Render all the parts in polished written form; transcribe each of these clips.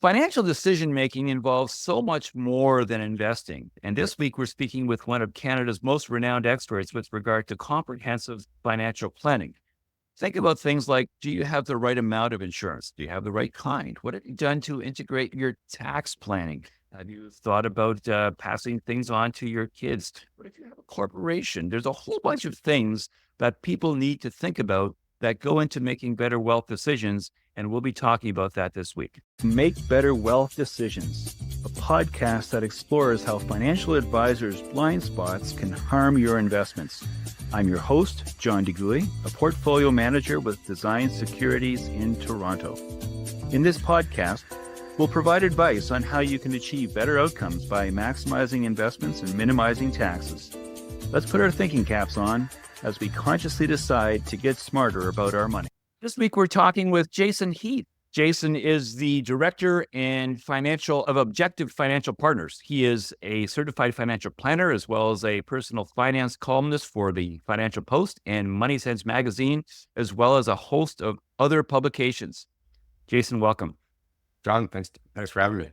Financial decision making involves so much more than investing. And this week, we're speaking with one of Canada's most renowned experts with regard to comprehensive financial planning. Think about things like, do you have the right amount of insurance? Do you have the right kind? What have you done to integrate your tax planning? Have you thought about passing things on to your kids? What if you have a corporation? There's a whole bunch of things that people need to think about that go into making better wealth decisions. And we'll be talking about that this week. Make Better Wealth Decisions, a podcast that explores how financial advisors' blind spots can harm your investments. I'm your host, John DeGuy, a portfolio manager with Design Securities in Toronto. In this podcast, we'll provide advice on how you can achieve better outcomes by maximizing investments and minimizing taxes. Let's put our thinking caps on as we consciously decide to get smarter about our money. This week, we're talking with Jason Heath. Jason is the director and of Objective Financial Partners. He is a certified financial planner as well as a personal finance columnist for the Financial Post and Money Sense magazine, as well as a host of other publications. Jason, welcome. John, thanks for having me.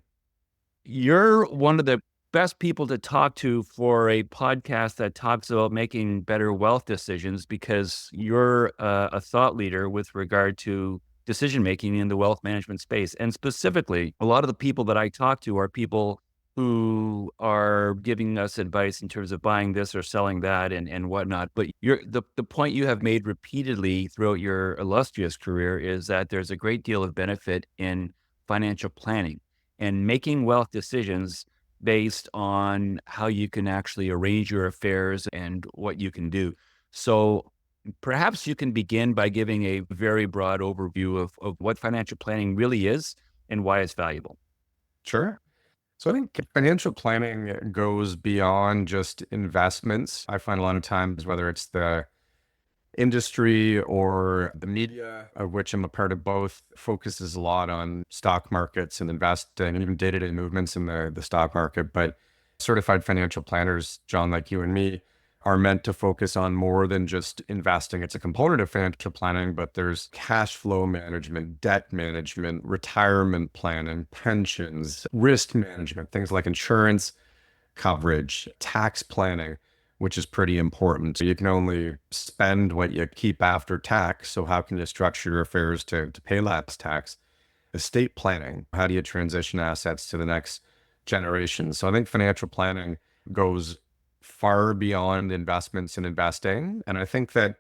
You're one of the best people to talk to for a podcast that talks about making better wealth decisions because you're a thought leader with regard to decision-making in the wealth management space. And specifically, a lot of the people that I talk to are people who are giving us advice in terms of buying this or selling that and whatnot. But the point you have made repeatedly throughout your illustrious career is that there's a great deal of benefit in financial planning and making wealth decisions based on how you can actually arrange your affairs and what you can do. So perhaps you can begin by giving a very broad overview of what financial planning really is and why it's valuable. Sure. So I think financial planning goes beyond just investments. I find a lot of times, whether it's the industry or the media, of which I'm a part of both, focuses a lot on stock markets and investing and even day-to-day movements in the stock market. But certified financial planners, John, like you and me, are meant to focus on more than just investing. It's a component of financial planning, but there's cash flow management, debt management, retirement planning, pensions, risk management, things like insurance coverage, tax planning, which is pretty important. So you can only spend what you keep after tax. So how can you structure your affairs to pay less tax? Estate planning, how do you transition assets to the next generation? So I think financial planning goes far beyond investments and investing. And I think that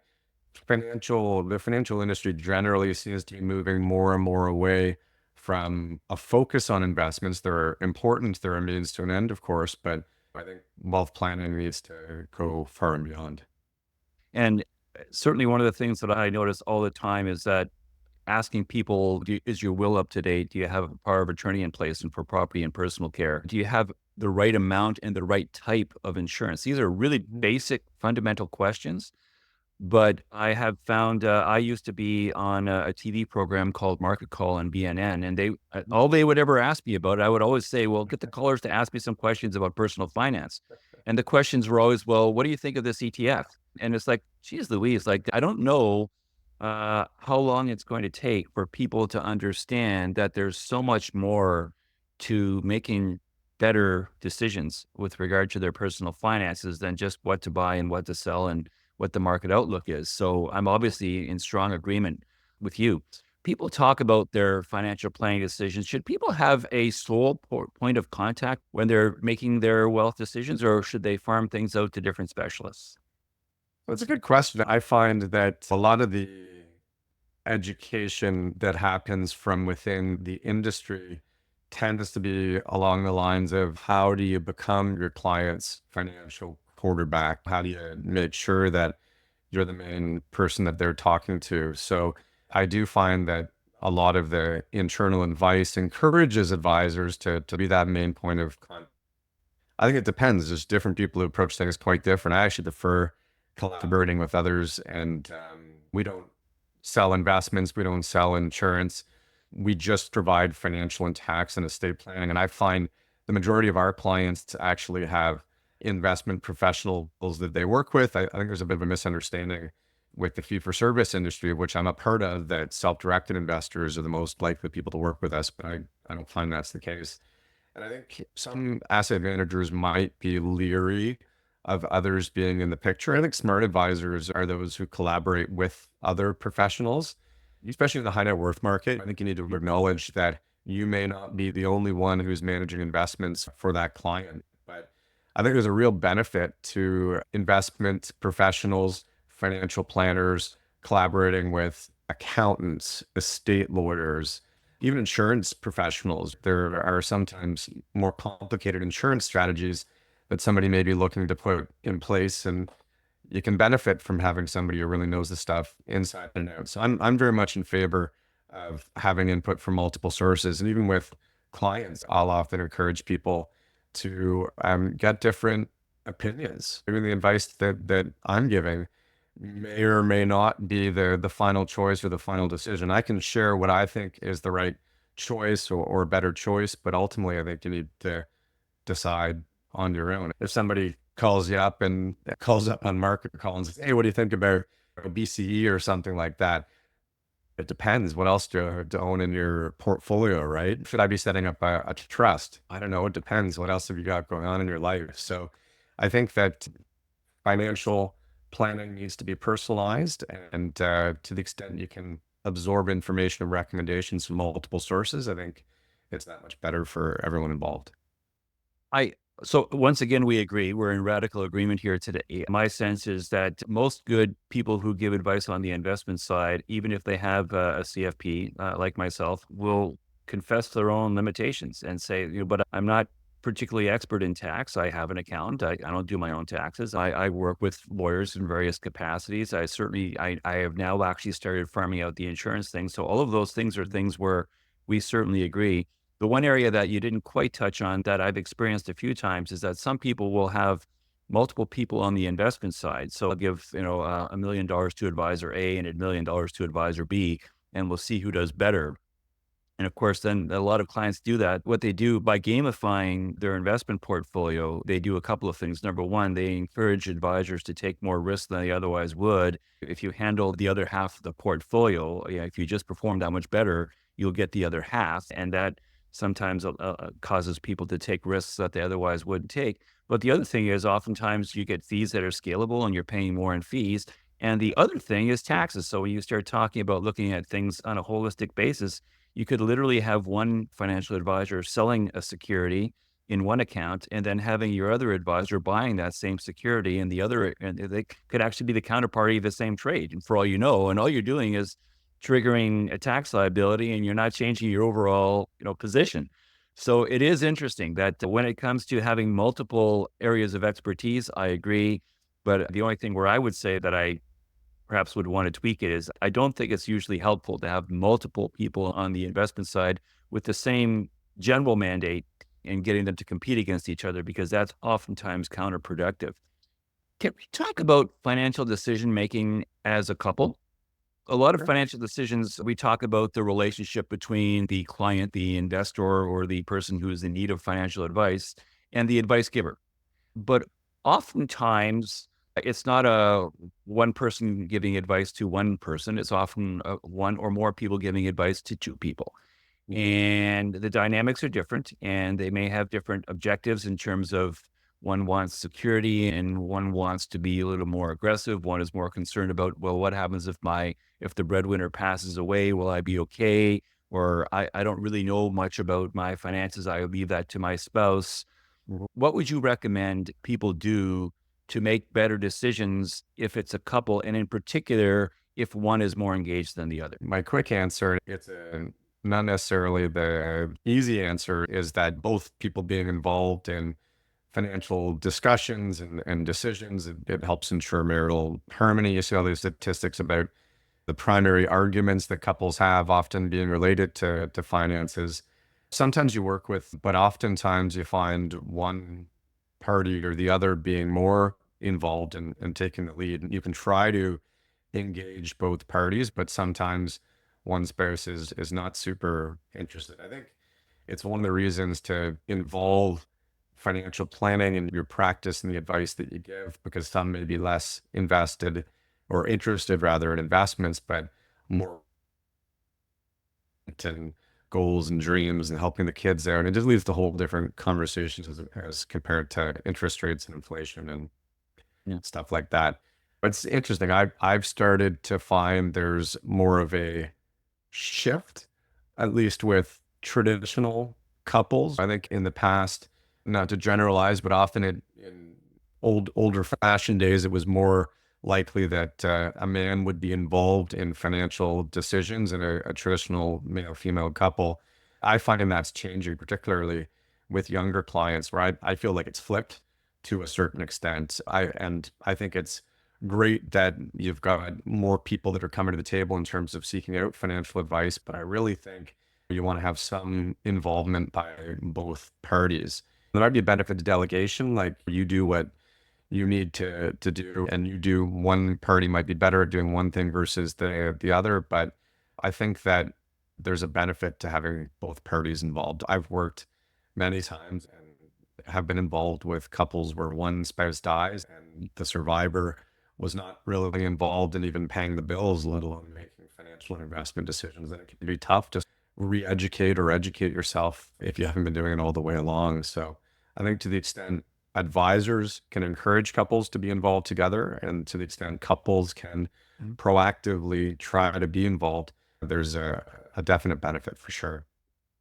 the financial industry generally seems to be moving more and more away from a focus on investments. They're important, they're a means to an end, of course, but I think wealth planning needs to go far and beyond. And certainly one of the things that I notice all the time is that asking people, is your will up to date? Do you have a power of attorney in place and for property and personal care? Do you have the right amount and the right type of insurance? These are really basic, fundamental questions. But I have found, I used to be on a TV program called Market Call on BNN, and all they would ever ask me about, I would always say, well, get the callers to ask me some questions about personal finance. And the questions were always, well, what do you think of this ETF? And it's like, geez Louise, like, I don't know how long it's going to take for people to understand that there's so much more to making better decisions with regard to their personal finances than just what to buy and what to sell and what the market outlook is. So I'm obviously in strong agreement with you. People talk about their financial planning decisions. Should people have a sole point of contact when they're making their wealth decisions, or should they farm things out to different specialists? Well, it's a good question. I find that a lot of the education that happens from within the industry tends to be along the lines of how do you become your client's financial quarterback? How do you make sure that you're the main person that they're talking to? So I do find that a lot of the internal advice encourages advisors to be that main point of contact. I think it depends. There's different people who approach things quite different. I actually prefer collaborating with others, and we don't sell investments. We don't sell insurance. We just provide financial and tax and estate planning. And I find the majority of our clients actually have investment professionals that they work with. I think there's a bit of a misunderstanding with the fee for service industry, which I'm a part of, that self-directed investors are the most likely people to work with us, but I don't find that's the case. And I think some asset managers might be leery of others being in the picture. I think smart advisors are those who collaborate with other professionals, especially in the high net worth market. I think you need to acknowledge that you may not be the only one who's managing investments for that client. But I think there's a real benefit to investment professionals, financial planners, collaborating with accountants, estate lawyers, even insurance professionals. There are sometimes more complicated insurance strategies that somebody may be looking to put in place, and you can benefit from having somebody who really knows the stuff inside and out. So I'm very much in favor of having input from multiple sources. And even with clients, I'll often encourage people to get different opinions. Even the advice that I'm giving may or may not be the final choice or the final decision. I can share what I think is the right choice or better choice, but ultimately I think you need to decide on your own. If somebody calls you up and calls up on market call and says, "Hey, what do you think about a BCE or something like that?" It depends. What else to own in your portfolio, right? Should I be setting up a trust? I don't know. It depends. What else have you got going on in your life? So I think that financial planning needs to be personalized, and to the extent you can absorb information and recommendations from multiple sources, I think it's that much better for everyone involved. I so once again, we agree. We're in radical agreement here today. My sense is that most good people who give advice on the investment side, even if they have a CFP, like myself, will confess their own limitations and say, but I'm not particularly expert in tax. I have an accountant. I don't do my own taxes. I work with lawyers in various capacities. I have now actually started farming out the insurance thing. So all of those things are things where we certainly agree. The one area that you didn't quite touch on that I've experienced a few times is that some people will have multiple people on the investment side. So I'll give, $1 million to advisor A and $1 million to advisor B, and we'll see who does better. And of course, then a lot of clients do that. What they do by gamifying their investment portfolio, they do a couple of things. Number one, they encourage advisors to take more risk than they otherwise would. If you handle the other half of the portfolio, if you just perform that much better, you'll get the other half. And that sometimes causes people to take risks that they otherwise wouldn't take. But the other thing is oftentimes you get fees that are scalable and you're paying more in fees. And the other thing is taxes. So when you start talking about looking at things on a holistic basis, you could literally have one financial advisor selling a security in one account and then having your other advisor buying that same security in the other, and they could actually be the counterparty of the same trade. And for all you know, and all you're doing is triggering a tax liability and you're not changing your overall, position. So it is interesting that when it comes to having multiple areas of expertise, I agree. But the only thing where I would say that I perhaps would want to tweak it is I don't think it's usually helpful to have multiple people on the investment side with the same general mandate and getting them to compete against each other because that's oftentimes counterproductive. Can we talk about financial decision making as a couple? A lot of Sure. financial decisions, we talk about the relationship between the client, the investor, or the person who is in need of financial advice and the advice giver. But oftentimes, it's not a one person giving advice to one person. It's often one or more people giving advice to two people. Mhm. And the dynamics are different, and they may have different objectives in terms of one wants security and one wants to be a little more aggressive. One is more concerned about, well, what happens if the breadwinner passes away? Will I be okay? Or I don't really know much about my finances. I leave that to my spouse. What would you recommend people do to make better decisions if it's a couple, and in particular, if one is more engaged than the other? My quick answer, it's not necessarily the easy answer, is that both people being involved in financial discussions and decisions, it helps ensure marital harmony. You see all these statistics about the primary arguments that couples have often being related to finances. Sometimes you work with, but oftentimes you find one party or the other being more involved in taking the lead. And you can try to engage both parties, but sometimes one spouse is not super interested. I think it's one of the reasons to involve financial planning in your practice and the advice that you give, because some may be less invested or interested rather in investments, but more in goals and dreams and helping the kids out. And it just leads to whole different conversations as compared to interest rates and inflation and Yeah. stuff like that. But it's interesting. I've started to find there's more of a shift, at least with traditional couples. I think in the past, not to generalize, but often in older fashioned days, it was more likely that a man would be involved in financial decisions in a traditional male female couple. I find that's changing, particularly with younger clients, where I feel like it's flipped to a certain extent. I think it's great that you've got more people that are coming to the table in terms of seeking out financial advice, but I really think you want to have some involvement by both parties. There might be a benefit to delegation, like you do what you need to do, and you do one party might be better at doing one thing versus the other. But I think that there's a benefit to having both parties involved. I've worked many times and have been involved with couples where one spouse dies and the survivor was not really involved in even paying the bills, let alone making financial and investment decisions. And it can be tough to re-educate or educate yourself if you haven't been doing it all the way along. So I think to the extent advisors can encourage couples to be involved together, and to the extent couples can Mhm. proactively try to be involved, there's a definite benefit for sure.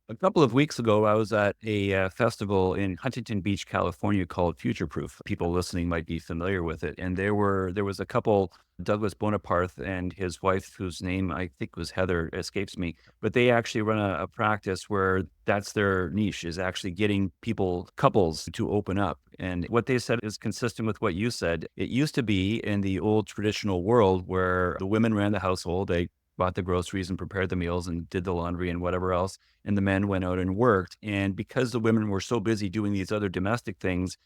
A couple of weeks ago, I was at a festival in Huntington Beach, California called Future Proof. People listening might be familiar with it. And there was a couple, Douglas Bonaparte and his wife, whose name I think was Heather, escapes me. But they actually run a practice where that's their niche, is actually getting couples to open up. And what they said is consistent with what you said. It used to be in the old traditional world where the women ran the household. They bought the groceries and prepared the meals and did the laundry and whatever else, and the men went out and worked. And because the women were so busy doing these other domestic things,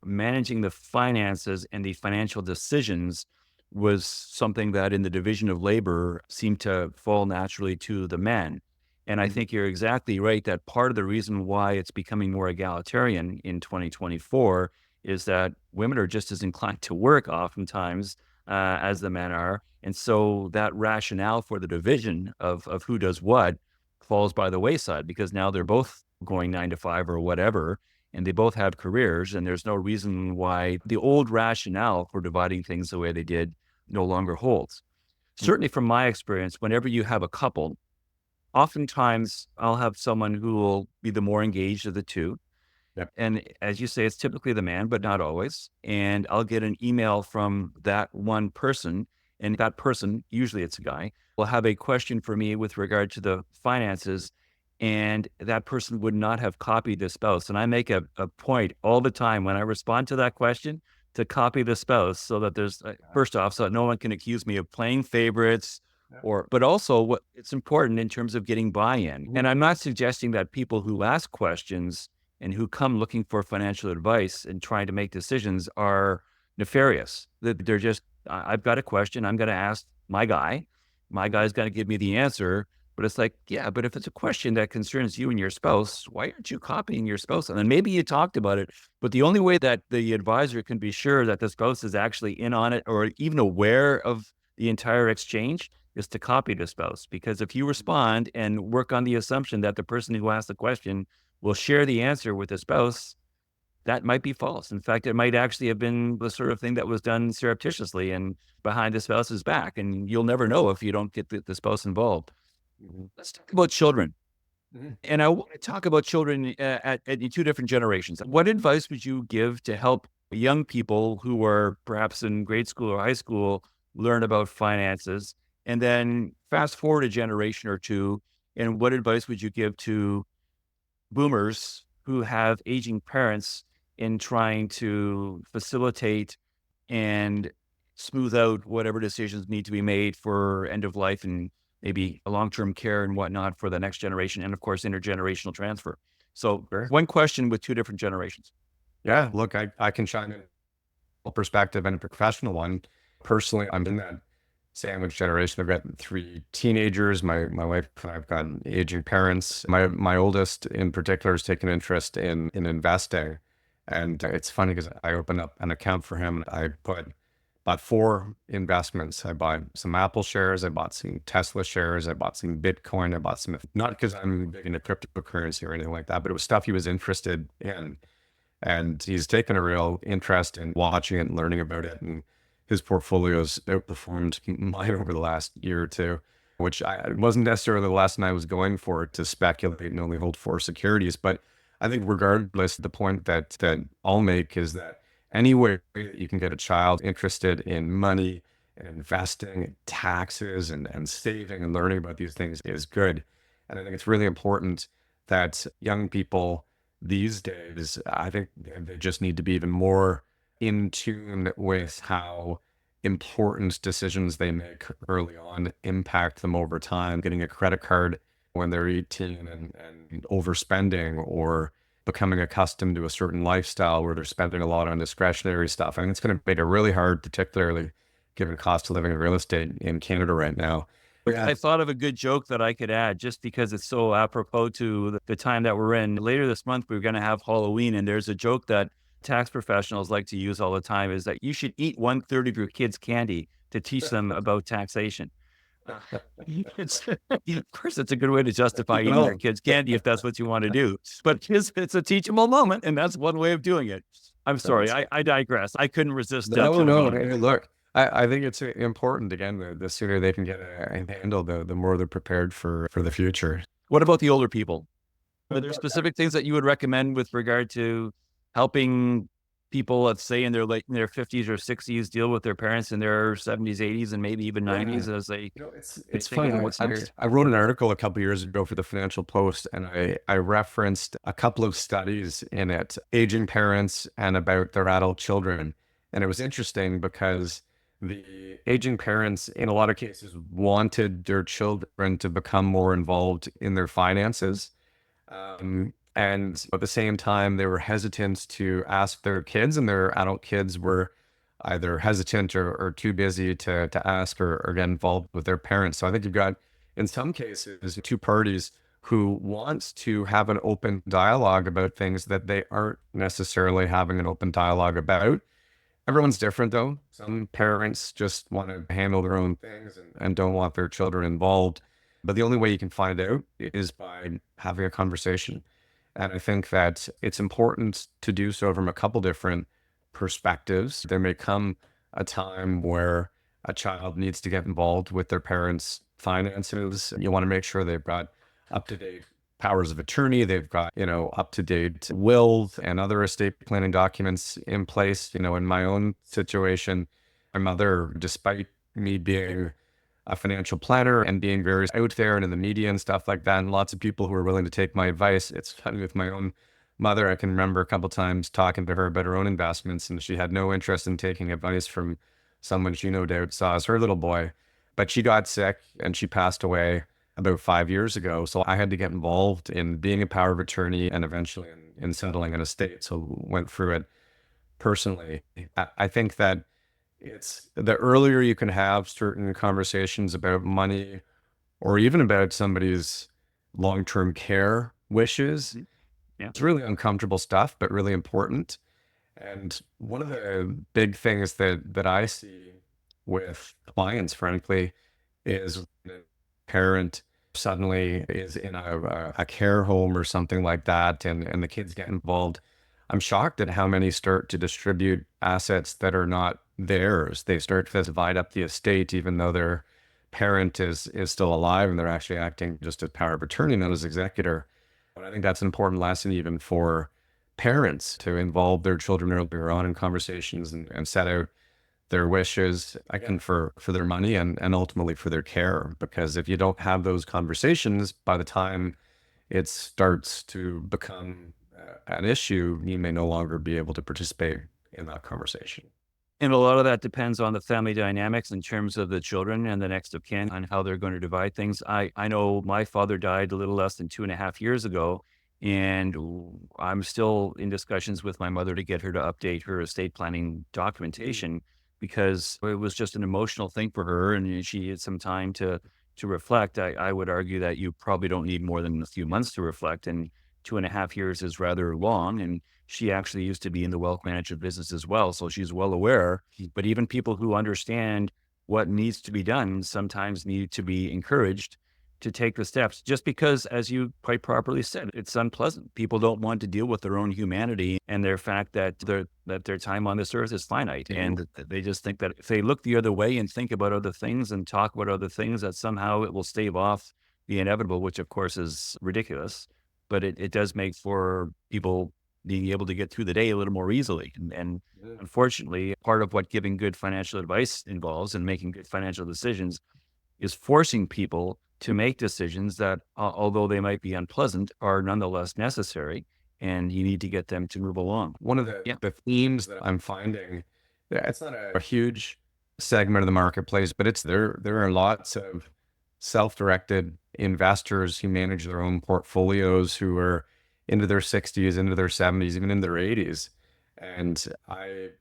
managing the finances and the financial decisions was something that in the division of labor seemed to fall naturally to the men. And I Mhm. think you're exactly right that part of the reason why it's becoming more egalitarian in 2024 is that women are just as inclined to work oftentimes as the men are. And so that rationale for the division of who does what falls by the wayside because now they're both going 9 to 5 or whatever, and they both have careers. And there's no reason why the old rationale for dividing things the way they did no longer holds. Mhm. Certainly, from my experience, whenever you have a couple, oftentimes I'll have someone who will be the more engaged of the two, Yep. and as you say, it's typically the man, but not always. And I'll get an email from that one person, and that person, usually it's a guy, will have a question for me with regard to the finances. And that person would not have copied the spouse. And I make a point all the time when I respond to that question to copy the spouse so that there's, Yeah. first off, so that no one can accuse me of playing favorites Yeah. but also what it's important in terms of getting buy-in. Mhm. And I'm not suggesting that people who ask questions and who come looking for financial advice and trying to make decisions are nefarious. That they're just, I've got a question, I'm going to ask my guy. My Mhm. guy's going to give me the answer. But it's like, yeah, but if it's a question that concerns you and your spouse, why aren't you copying your spouse? And then maybe you talked about it, but the only way that the advisor can be sure that the spouse is actually in on it or even aware of the entire exchange is to copy the spouse. Because if you respond and work on the assumption that the person who asked the question will share the answer with the spouse, that might be false. In fact, it might actually have been the sort of thing that was done surreptitiously and behind the spouse's back. And you'll never know if you don't get the spouse involved. Mhm. Let's talk about children. Mhm. And I want to talk about children in two different generations. What advice would you give to help young people who are perhaps in grade school or high school learn about finances? And then fast forward a generation or two, and what advice would you give to boomers who have aging parents in trying to facilitate and smooth out whatever decisions need to be made for end of life and maybe a long-term care and whatnot for the next generation, and of course, intergenerational transfer. So Sure. one question with two different generations. Yeah. Look, I can chime in a perspective and a professional one. Personally, I'm in that sandwich generation. I've got three teenagers. My wife and I've got aging parents. My oldest in particular has taken interest in investing. And it's funny because I opened up an account for him. I put bought four investments. I bought some Apple shares, I bought some Tesla shares, I bought some Bitcoin, I bought some, not because I'm big into cryptocurrency or anything like that, but it was stuff he was interested in. And he's taken a real interest in watching it and learning about it. And his portfolio's outperformed mine over the last year or two, which I wasn't necessarily the lesson I was going for, to speculate and only hold four securities. But I think regardless, the point that I'll make is that any way that you can get a child interested in money and investing, taxes and saving and learning about these things is good. And I think it's really important that young people these days, I think they just need to be even more in tune with how important decisions they make early on impact them over time. Getting a credit card when they're 18 and overspending, or becoming accustomed to a certain lifestyle where they're spending a lot on discretionary stuff. I think it's going to make it really hard, particularly given cost of living and real estate in Canada right now. Yeah. I thought of a good joke that I could add just because it's so apropos to the time that we're in. Later this month, we're going to have Halloween, and there's a joke that tax professionals like to use all the time is that you should eat 1/3 of your kids' candy to teach them about taxation. It's, of course, it's a good way to justify eating your No, kids' candy if that's what you want to do. But it's a teachable moment, and that's one way of doing it. I'm sorry, that's I digress. I couldn't resist no, jumping no. in. Hey, look, I think it's important. Again, the sooner they can get a handle, the more they're prepared for the future. What about the older people? Are there specific things that you would recommend with regard to helping people, let's say in their 50s or 60s, deal with their parents in their 70s, 80s, and maybe even Yeah. 90s as they It's think funny. about what's next? I wrote an article a couple years ago for the Financial Post, and I referenced a couple of studies in it, aging parents and about their adult children. And it was interesting because the aging parents, in a lot of cases, wanted their children to become more involved in their finances. And at the same time, they were hesitant to ask their kids, and their adult kids were either hesitant or too busy to ask or get involved with their parents. So I think you've got, in some cases, two parties who wants to have an open dialogue about things that they aren't necessarily having an open dialogue about. Everyone's different though. Some parents just want to handle their own things and don't want their children involved. But the only way you can find out is by having a conversation. And I think that it's important to do so from a couple different perspectives. There may come a time where a child needs to get involved with their parents' finances. You want to make sure they've got up to date powers of attorney, they've got, up to date wills and other estate planning documents in place. In my own situation, my mother, despite me being a financial planner and being very out there and in the media and stuff like that, and lots of people who are willing to take my advice. It's funny with my own mother. I can remember a couple times talking to her about her own investments, and she had no interest in taking advice from someone she no doubt saw as her little boy. But she got sick and she passed away about 5 years ago. So I had to get involved in being a power of attorney and eventually in settling an estate. So went through it personally. I think that it's the earlier you can have certain conversations about money or even about somebody's long-term care wishes. Mhm. Yeah. It's really uncomfortable stuff, but really important. And one of the big things that I see with clients, frankly, is when a parent suddenly is in a care home or something like that, and the kids get involved. I'm shocked at how many start to distribute assets that are not theirs. They start to divide up the estate, even though their parent is still alive and they're actually acting just as power of attorney, not as executor. But I think that's an important lesson even for parents to involve their children earlier on in conversations and set out their wishes again for their money and ultimately for their care. Because if you don't have those conversations, by the time it starts to become an issue, you may no longer be able to participate in that conversation. And a lot of that depends on the family dynamics in terms of the children and the next of kin on how they're going to divide things. I know my father died a little less than 2.5 years ago, and I'm still in discussions with my mother to get her to update her estate planning documentation because it was just an emotional thing for her, and she had some time to reflect. I would argue that you probably don't need more than a few months to reflect, and 2.5 years is rather long. And she actually used to be in the wealth management business as well. So she's well aware. But even people who understand what needs to be done sometimes need to be encouraged to take the steps, just because, as you quite properly said, it's unpleasant. People don't want to deal with their own humanity and their fact that their time on this earth is finite. And they just think that if they look the other way and think about other things and talk about other things, that somehow it will stave off the inevitable, which of course is ridiculous. But it does make for people being able to get through the day a little more easily. And unfortunately, part of what giving good financial advice involves and making good financial decisions is forcing people to make decisions that, although they might be unpleasant, are nonetheless necessary, and you need to get them to move along. One of the themes that I'm finding, yeah, it's not a huge segment of the marketplace, but it's there are lots of self-directed investors who manage their own portfolios who are into their 60s, into their 70s, even in their 80s. And I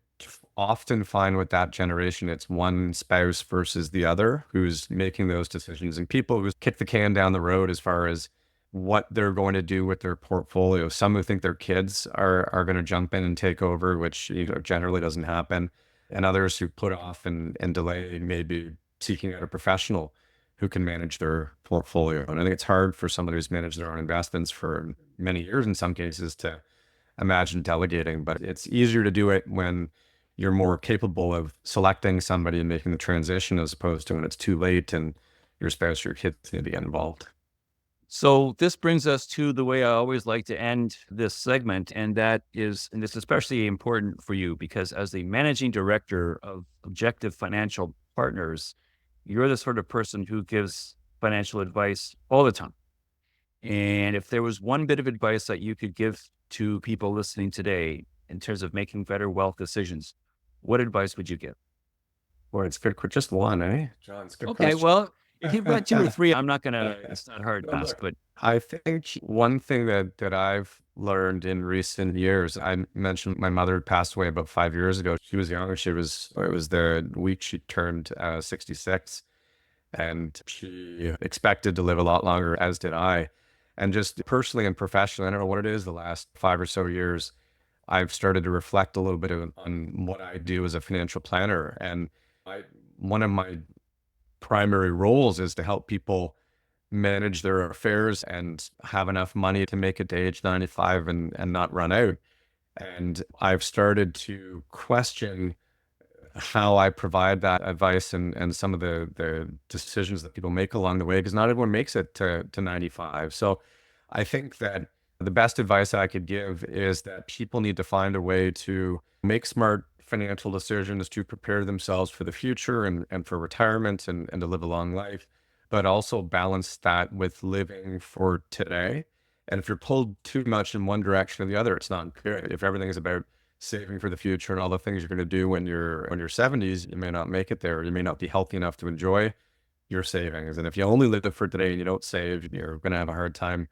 often find with that generation, it's one spouse versus the other who's making those decisions, and people who kick the can down the road as far as what they're going to do with their portfolio. Some who think their kids are going to jump in and take over, which generally doesn't happen, and others who put off and delay, maybe seeking out a professional who can manage their portfolio. And I think it's hard for somebody who's managed their own investments for many years in some cases to imagine delegating, but it's easier to do it when you're more capable of selecting somebody and making the transition, as opposed to when it's too late and your spouse or your kids need to get involved. So this brings us to the way I always like to end this segment, and that is, and it's especially important for you because as the managing director of Objective Financial Partners, you're the sort of person who gives financial advice all the time. And if there was one bit of advice that you could give to people listening today in terms of making better wealth decisions, what advice would you give? Or it's good, just one, eh? John, it's a good Okay, question. well, if you've got two or three, I'm not gonna, it's not hard to ask, but I think one thing that I've learned in recent years, I mentioned my mother passed away about 5 years ago. She was young. It was the week she turned 66, and she expected to live a lot longer, as did I. And just personally and professionally, I don't know what it is, the last 5 or so years, I've started to reflect a little bit on what I do as a financial planner. And one of my primary roles is to help people manage their affairs and have enough money to make it to age 95 and not run out. And I've started to question how I provide that advice and some of the decisions that people make along the way, because not everyone makes it to 95. So I think that the best advice I could give is that people need to find a way to make smart financial decisions to prepare themselves for the future and for retirement and to live a long life, but also balance that with living for today. And if you're pulled too much in one direction or the other, it's not good. If everything is about saving for the future and all the things you're going to do when you're 70s, you may not make it there. You may not be healthy enough to enjoy your savings. And if you only live for today and you don't save, you're going to have a hard time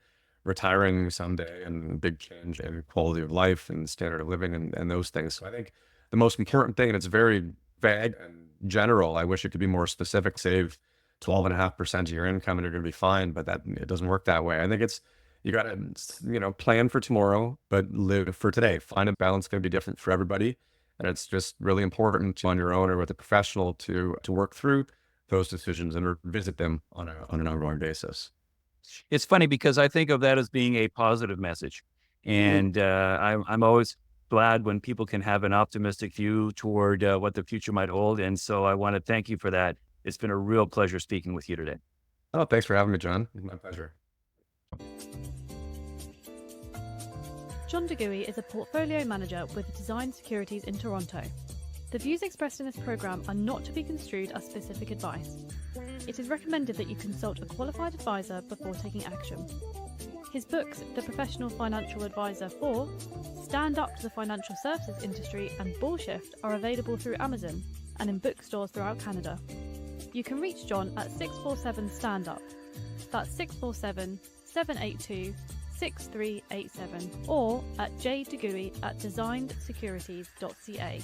retiring someday, and big change in quality of life and standard of living and those things. So I think the most important thing, and it's very vague and general, I wish it could be more specific, save 12.5% of your income and you're going to be fine, but that it doesn't work that way. I think it's, you got to, plan for tomorrow, but live for today. Find a balance, going to be different for everybody. And it's just really important on your own or with a professional to work through those decisions and revisit them on an ongoing basis. it's funny because I think of that as being a positive message. And I'm always glad when people can have an optimistic view toward what the future might hold. And so I want to thank you for that. It's been a real pleasure speaking with you today. Oh, thanks for having me, John. My pleasure. John DeGuy is a portfolio manager with Design Securities in Toronto. The views expressed in this program are not to be construed as specific advice. It is recommended that you consult a qualified advisor before taking action. His books, The Professional Financial Advisor 4, Stand Up to the Financial Services Industry, and Bullshift are available through Amazon and in bookstores throughout Canada. You can reach John at 647 Stand Up. That's 647 782 6387 or at jdeguy@designedsecurities.ca.